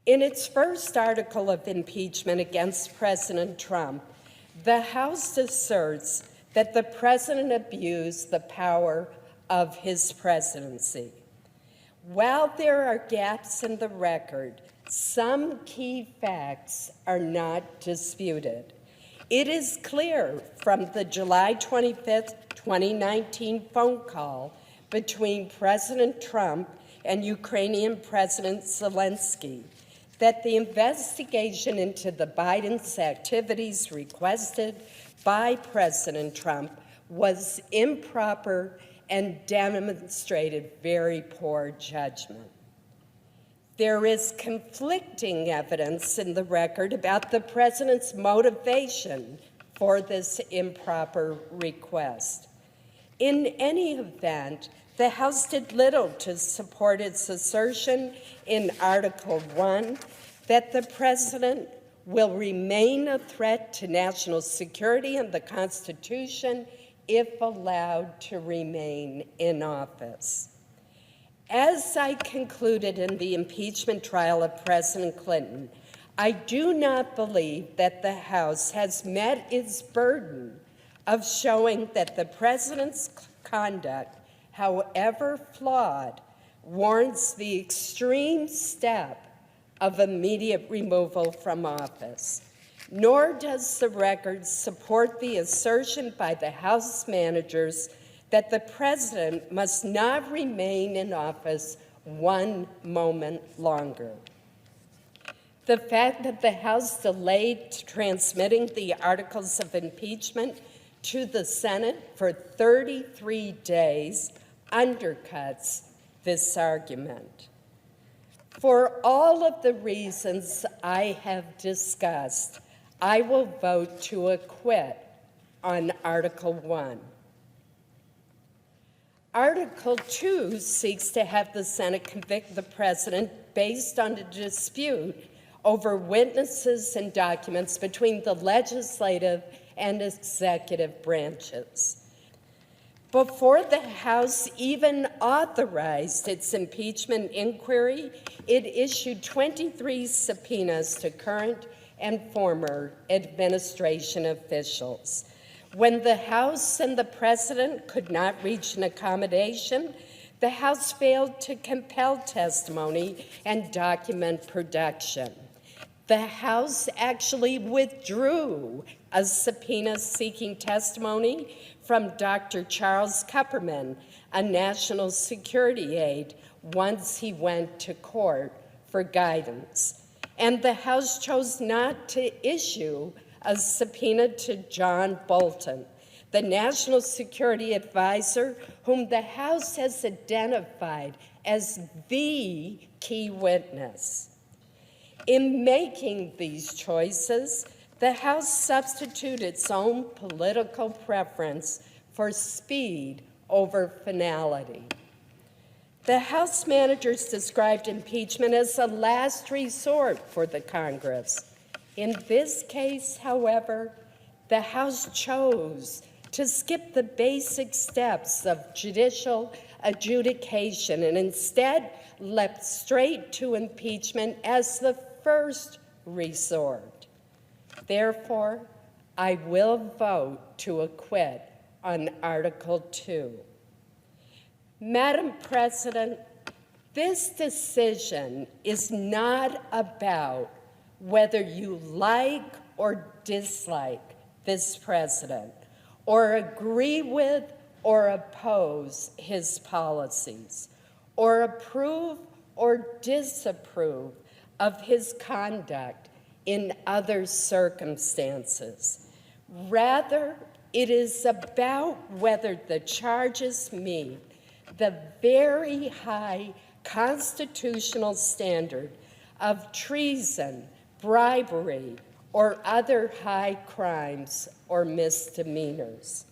In its first article of impeachment against President Trump, the House asserts that the president abused the power of his presidency. While there are gaps in the record, some key facts are not disputed. It is clear from the July 25, 2019 phone call between President Trump and Ukrainian President Zelensky that the investigation into the Biden's activities requested by President Trump was improper and demonstrated very poor judgment. There is conflicting evidence in the record about the president's motivation for this improper request. In any event, the House did little to support its assertion in Article 1 that the president will remain a threat to national security and the Constitution if allowed to remain in office. As I concluded in the impeachment trial of President Clinton, I do not believe that the House has met its burden of showing that the president's conduct, however flawed, warrants the extreme step of immediate removal from office. Nor does the record support the assertion by the House managers that the president must not remain in office one moment longer. The fact that the House delayed transmitting the articles of impeachment to the Senate for 33 days undercuts this argument. For all of the reasons I have discussed, I will vote to acquit on Article 1. Article 2 seeks to have the Senate convict the president based on a dispute over witnesses and documents between the legislative and executive branches. Before the House even authorized its impeachment inquiry, it issued 23 subpoenas to current and former administration officials. When the House and the President could not reach an accommodation, the House failed to compel testimony and document production. The House actually withdrew a subpoena seeking testimony from Dr. Charles Kupperman, a national security aide, once he went to court for guidance. And the House chose not to issue a subpoena to John Bolton, the national security advisor whom the House has identified as the key witness. In making these choices, the House substituted its own political preference for speed over finality. The House managers described impeachment as a last resort for the Congress. In this case, however, the House chose to skip the basic steps of judicial adjudication and instead leapt straight to impeachment as the first resort. Therefore, I will vote to acquit on Article 2. Madam President, this decision is not about whether you like or dislike this president, or agree with or oppose his policies, or approve or disapprove of his conduct in other circumstances. Rather, it is about whether the charges meet the very high constitutional standard of treason, bribery, or other high crimes or misdemeanors.